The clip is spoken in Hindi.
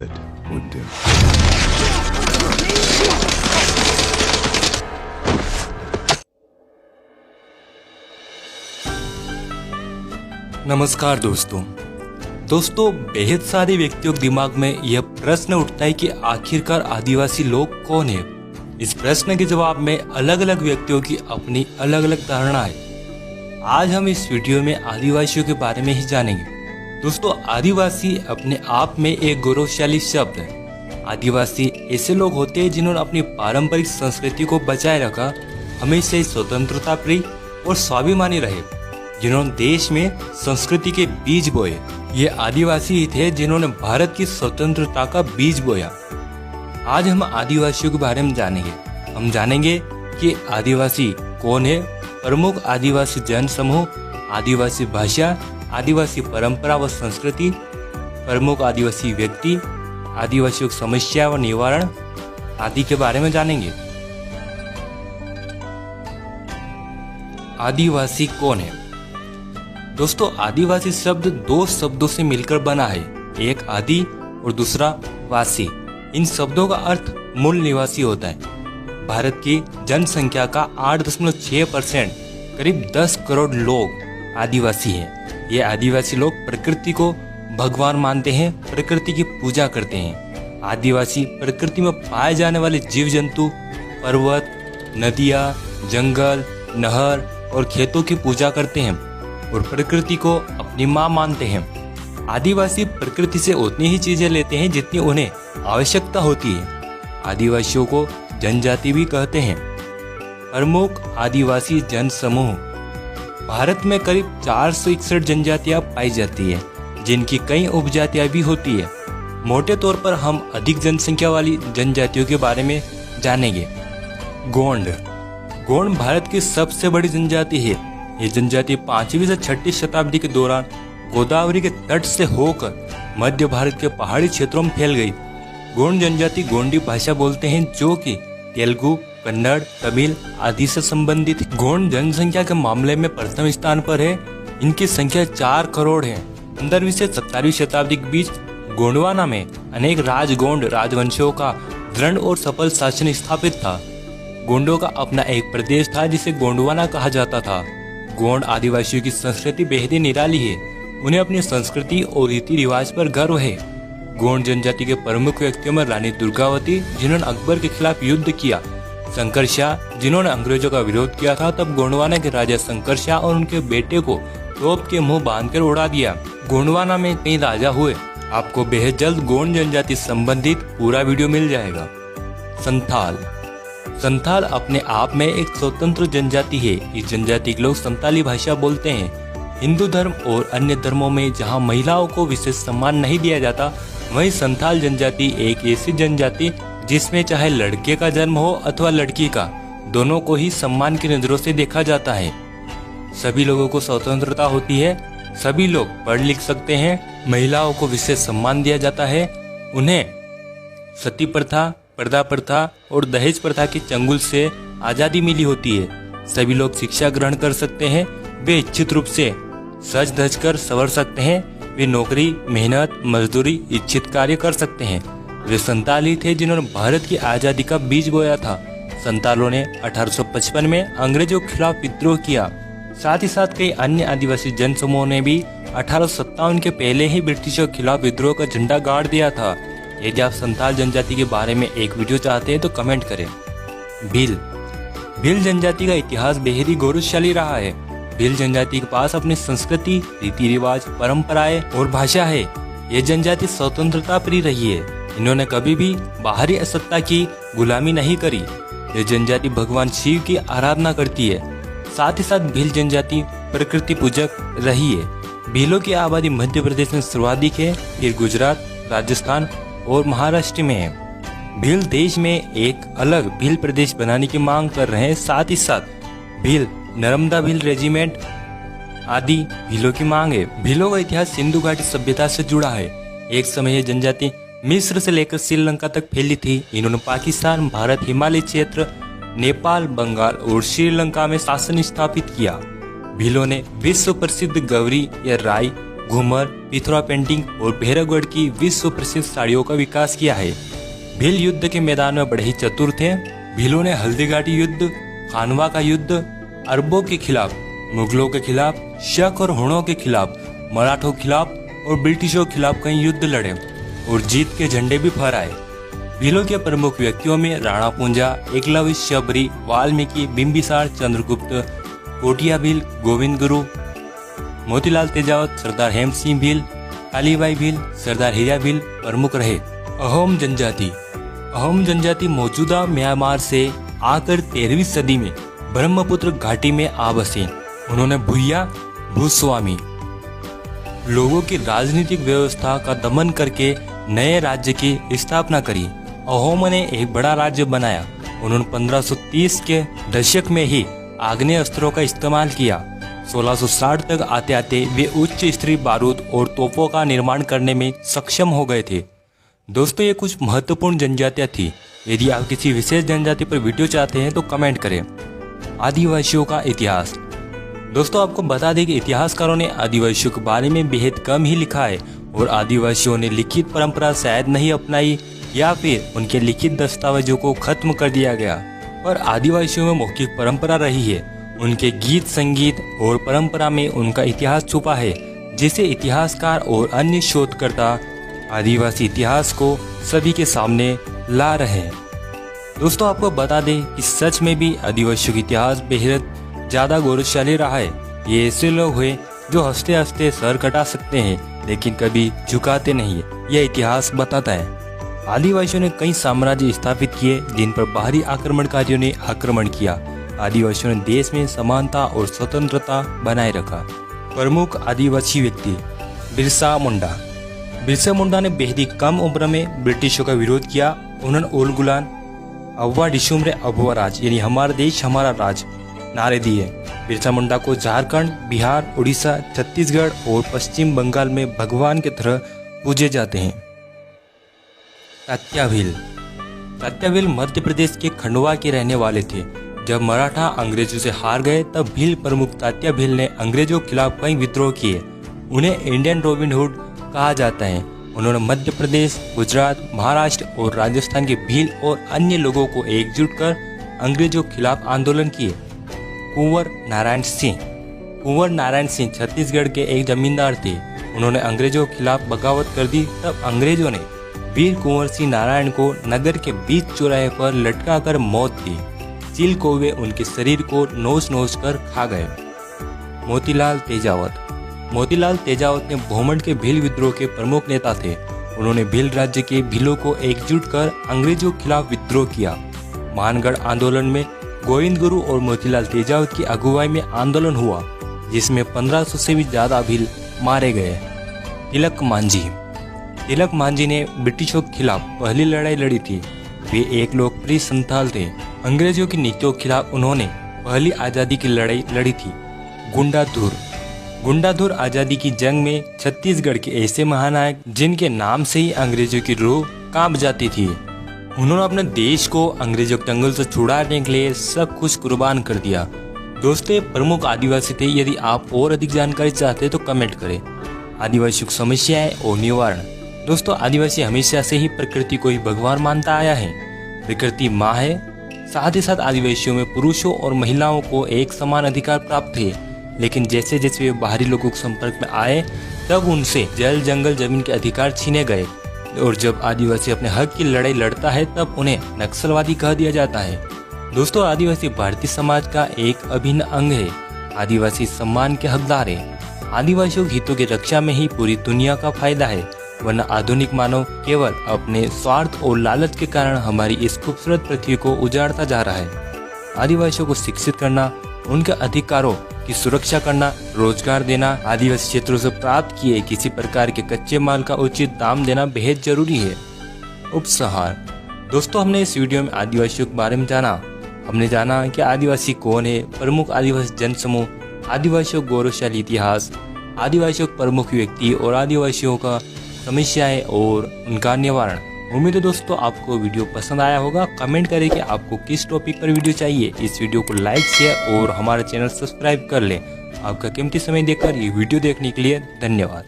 Hunde. नमस्कार दोस्तों। बेहद सारे व्यक्तियों के दिमाग में यह प्रश्न उठता है कि आखिरकार आदिवासी लोग कौन है। इस प्रश्न के जवाब में अलग अलग व्यक्तियों की अपनी अलग अलग धारणा है। आज हम इस वीडियो में आदिवासियों के बारे में ही जानेंगे। दोस्तों, आदिवासी अपने आप में एक गौरवशाली शब्द है। आदिवासी ऐसे लोग होते हैं जिन्होंने अपनी पारंपरिक संस्कृति को बचाए रखा, हमेशा स्वतंत्रता प्रिय और स्वाभिमानी रहे, जिन्होंने देश में संस्कृति के बीज बोए। ये आदिवासी ही थे जिन्होंने भारत की स्वतंत्रता का बीज बोया। आज हम आदिवासियों के बारे में जानेंगे। हम जानेंगे कि आदिवासी कौन है, प्रमुख आदिवासी जन समूह, आदिवासी भाषा, आदिवासी परंपरा व संस्कृति, प्रमुख आदिवासी व्यक्ति, आदिवासियों की समस्या व निवारण आदि के बारे में जानेंगे। आदिवासी कौन है? दोस्तों, आदिवासी शब्द दो शब्दों से मिलकर बना है, एक आदि और दूसरा वासी। इन शब्दों का अर्थ मूल निवासी होता है। भारत की जनसंख्या का 8.6% करीब 10 करोड़ लोग आदिवासी हैं। ये आदिवासी लोग प्रकृति को भगवान मानते हैं, प्रकृति की पूजा करते हैं। आदिवासी प्रकृति में पाए जाने वाले जीव जंतु, पर्वत, नदियाँ, जंगल, नहर और खेतों की पूजा करते हैं और प्रकृति को अपनी माँ मानते हैं। आदिवासी प्रकृति से उतनी ही चीजें लेते हैं जितनी उन्हें आवश्यकता होती है। आदिवासियों को जनजाति भी कहते हैं। प्रमुख आदिवासी जन समूह। भारत में करीब 461 जनजातियां पाई जाती है, जिनकी कई उपजातियां भी होती है। मोटे तौर पर हम अधिक जनसंख्या वाली जनजातियों के बारे में जानेंगे। गोंड। गोंड भारत की सबसे बड़ी जनजाति है। ये जनजाति 5वीं से 6वीं शताब्दी के दौरान गोदावरी के तट से होकर मध्य भारत के पहाड़ी क्षेत्रों में फैल गई। गोंड जनजाति गोंडी भाषा बोलते हैं, जो कि तेलुगु, कन्नड़, तमिल आदि से संबंधित। गोंड जनसंख्या के मामले में प्रथम स्थान पर है। इनकी संख्या 4 करोड़ है। 15वीं से 17वीं शताब्दी के बीच गोंडवाना में अनेक राजगोंड राजवंशों का दृढ़ और सफल शासन स्थापित था। गोंडों का अपना एक प्रदेश था जिसे गोंडवाना कहा जाता था। गोंड आदिवासियों की संस्कृति बेहद ही निराली है। उन्हें अपनी संस्कृति और रीति रिवाज पर गर्व है। गोंड जनजाति के प्रमुख व्यक्तियों में रानी दुर्गावती, जिन्होंने अकबर के खिलाफ युद्ध किया, शंकर शाह, जिन्होंने अंग्रेजों का विरोध किया था, तब गोंडवाना के राजा शंकर शाह और उनके बेटे को तोप के मुंह बांधकर उड़ा दिया। गोंडवाना में कई राजा हुए। आपको बेहद जल्द गोंड जनजाति संबंधित पूरा वीडियो मिल जाएगा। संथाल। संथाल अपने आप में एक स्वतंत्र जनजाति है। इस जनजाति के लोग संताली भाषा बोलते हैं। हिंदू धर्म और अन्य धर्मों में जहां महिलाओं को विशेष सम्मान नहीं दिया जाता, वहीं संथाल जनजाति एक ऐसी जनजाति जिसमें चाहे लड़के का जन्म हो अथवा लड़की का, दोनों को ही सम्मान की नजरों से देखा जाता है। सभी लोगों को स्वतंत्रता होती है। सभी लोग पढ़ लिख सकते हैं। महिलाओं को विशेष सम्मान दिया जाता है। उन्हें सती प्रथा, पर्दा प्रथा और दहेज प्रथा के चंगुल से आजादी मिली होती है। सभी लोग शिक्षा ग्रहण कर सकते हैं। वे इच्छित रूप से सज धज कर संवर सकते हैं। वे नौकरी, मेहनत, मजदूरी, इच्छित कार्य कर सकते हैं। वे संताली थे जिन्होंने भारत की आजादी का बीज बोया था। संतालों ने 1855 में अंग्रेजों के खिलाफ विद्रोह किया। साथ ही साथ कई अन्य आदिवासी जन समूहों ने भी 1857 के पहले ही ब्रिटिशों के खिलाफ विद्रोह का झंडा गाड़ दिया था। यदि आप संथाल जनजाति के बारे में एक वीडियो चाहते हैं तो कमेंट करें। भील। भील जनजाति का इतिहास बेहद ही गौरवशाली रहा है। भील जनजाति के पास अपनी संस्कृति, रीति रिवाज, परंपराएं और भाषा है। ये जनजाति स्वतंत्रता प्रिय रही है। इन्होंने कभी भी बाहरी सत्ता की गुलामी नहीं करी। ये जनजाति भगवान शिव की आराधना करती है। साथ ही साथ भील जनजाति प्रकृति पूजक रही है। भीलों की आबादी मध्य प्रदेश में सर्वाधिक है, फिर गुजरात, राजस्थान और महाराष्ट्र में है। भील देश में एक अलग भील प्रदेश बनाने की मांग कर रहे हैं। साथ ही साथ भील, नर्मदा भील रेजिमेंट आदि भीलों की मांग है। भीलों का इतिहास सिंधु घाटी सभ्यता से जुड़ा है। एक समय यह जनजाति मिस्र से लेकर श्रीलंका तक फैली थी। इन्होंने पाकिस्तान, भारत, हिमालय क्षेत्र, नेपाल, बंगाल और श्रीलंका में शासन स्थापित किया। भीलों ने विश्व प्रसिद्ध गौरी या राई घूमर, पिथौरा पेंटिंग और भैरवगढ़ की विश्व प्रसिद्ध साड़ियों का विकास किया है। भील युद्ध के मैदान में बड़े ही चतुर थे। भीलों ने हल्दीघाटी युद्ध, खानवा का युद्ध, अरबों के खिलाफ, मुगलों के खिलाफ, शक और हुणों के खिलाफ, मराठों के खिलाफ और ब्रिटिशों के खिलाफ कई युद्ध लड़े और जीत के झंडे भी फहराए। भीलों के प्रमुख व्यक्तियों में राणा पूंजा, एकलव्य, शबरी, वाल्मीकि, बिंबिसार, चंद्रगुप्त, कोटिया भील, गोविंद गुरु, मोतीलाल तेजावत, सरदार हेम सिंह भील, कालीबाई भील, सरदार हीरा भील प्रमुख रहे। अहोम जनजाति मौजूदा म्यांमार से आकर 13वीं सदी में ब्रह्मपुत्र घाटी में आ बसे। उन्होंने भूया भूस्वामी लोगों की राजनीतिक व्यवस्था का दमन करके नए राज्य की स्थापना करी। अहोम ने एक बड़ा राज्य बनाया। उन्होंने 1530 के दशक में ही आग्नेय अस्त्रों का इस्तेमाल किया। 1660 तक आते आते वे उच्च स्तरीय बारूद और तोपों का निर्माण करने में सक्षम हो गए थे। दोस्तों, ये कुछ महत्वपूर्ण जनजातियां थी। यदि आप किसी विशेष जनजाति पर वीडियो चाहते हैं तो कमेंट करें। आदिवासियों का इतिहास। दोस्तों, आपको बता दें कि इतिहासकारों ने आदिवासियों के बारे में बेहद कम ही लिखा है और आदिवासियों ने लिखित परंपरा शायद नहीं अपनाई या फिर उनके लिखित दस्तावेजों को खत्म कर दिया गया। पर आदिवासियों में मौखिक परंपरा रही है। उनके गीत, संगीत और परंपरा में उनका इतिहास छुपा है, जिसे इतिहासकार और अन्य शोधकर्ता आदिवासी इतिहास को सभी के सामने ला रहे हैं। दोस्तों, आपको बता दें कि सच में भी आदिवासियों का इतिहास बेहद ज्यादा गौरवशाली रहा है। ये ऐसे लोग हुए जो हंसते हंसते सर कटा सकते हैं लेकिन कभी झुकाते नहीं है, यह इतिहास बताता है। आदिवासियों ने कई साम्राज्य स्थापित किए जिन पर बाहरी आक्रमणकारियों ने आक्रमण किया। आदिवासियों ने देश में समानता और स्वतंत्रता बनाए रखा। प्रमुख आदिवासी व्यक्ति बिरसा मुंडा। बिरसा मुंडा ने बेहद ही कम उम्र में ब्रिटिशों का विरोध किया। उन्होंने ओल गुलान, अव्वा डिशुमरे अभुआ राज यानी हमारा देश हमारा राज नारे दिए। बिरसा मुंडा को झारखंड, बिहार, उड़ीसा, छत्तीसगढ़ और पश्चिम बंगाल में भगवान की तरह पूजे जाते हैं। तात्या भील मध्य प्रदेश के खंडवा के रहने वाले थे। जब मराठा अंग्रेजों से हार गए तब भील प्रमुख तात्या भील ने अंग्रेजों के खिलाफ कई विद्रोह किए। उन्हें इंडियन रॉबिन हुड कहा जाता है। उन्होंने मध्य प्रदेश, गुजरात, महाराष्ट्र और राजस्थान के भील और अन्य लोगों को एकजुट कर अंग्रेजों के खिलाफ आंदोलन किए। कुंवर नारायण सिंह छत्तीसगढ़ के एक जमींदार थे। उन्होंने अंग्रेजों के खिलाफ बगावत कर दी। तब अंग्रेजों ने वीर कुंवर सिंह नारायण को नगर के बीच चौराहे पर लटका कर मौत दी। चील कौवे उनके शरीर को नोच कर खा गए। मोतीलाल तेजावत ने भोमंड के भील विद्रोह के प्रमुख नेता थे। उन्होंने भील राज्य के भीलों को एकजुट कर अंग्रेजों के खिलाफ विद्रोह किया। मानगढ़ आंदोलन में गोविंद गुरु और मोतीलाल तेजावत की अगुवाई में आंदोलन हुआ, जिसमें 1500 से भी ज्यादा भील मारे गए। तिलक मांझी ने ब्रिटिशों के खिलाफ पहली लड़ाई लड़ी थी। वे एक लोकप्रिय संथाल थे। अंग्रेजों की नीतियों के खिलाफ उन्होंने पहली आजादी की लड़ाई लड़ी थी। गुंडाधुर आजादी की जंग में छत्तीसगढ़ के ऐसे महानायक जिनके नाम से ही अंग्रेजों की रूह कांप जाती थी। उन्होंने अपने देश को अंग्रेजों के चंगुल से छुड़ाने के लिए सब कुछ कुर्बान कर दिया। दोस्तों, प्रमुख आदिवासी थे। यदि आप और अधिक जानकारी चाहते हैं तो कमेंट करें। आदिवासियों की समस्याएं और निवारण। दोस्तों, आदिवासी हमेशा से ही प्रकृति को ही भगवान मानता आया है। प्रकृति माँ है। साथ ही साथ आदिवासियों में पुरुषों और महिलाओं को एक समान अधिकार प्राप्त थे। लेकिन जैसे जैसे वे बाहरी लोगों के संपर्क में आए तब उनसे जल, जंगल, जमीन के अधिकार छीने गए। और जब आदिवासी अपने हक की लड़ाई लड़ता है तब उन्हें नक्सलवादी कह दिया जाता है। दोस्तों, आदिवासी भारतीय समाज का एक अभिन्न अंग है। आदिवासी सम्मान के हकदार है। आदिवासियों के हितों की रक्षा में ही पूरी दुनिया का फायदा है, वरना आधुनिक मानव केवल अपने स्वार्थ और लालच के कारण हमारी इस खूबसूरत पृथ्वी को उजाड़ता जा रहा है। आदिवासियों को शिक्षित करना, उनके अधिकारों की सुरक्षा करना, रोजगार देना, आदिवासी क्षेत्रों से प्राप्त किए किसी प्रकार के कच्चे माल का उचित दाम देना बेहद जरूरी है। उपसंहार। दोस्तों, हमने इस वीडियो में आदिवासियों के बारे में जाना। हमने जाना कि आदिवासी कौन है, प्रमुख आदिवासी जनसमूह, आदिवासियों का गौरवशाली इतिहास, आदिवासियों के प्रमुख व्यक्ति और आदिवासियों का समस्याएं और उनका निवारण। उम्मीद है दोस्तों आपको वीडियो पसंद आया होगा। कमेंट करें कि आपको किस टॉपिक पर वीडियो चाहिए। इस वीडियो को लाइक, शेयर और हमारा चैनल सब्सक्राइब कर लें। आपका कीमती समय देकर ये वीडियो देखने के लिए धन्यवाद।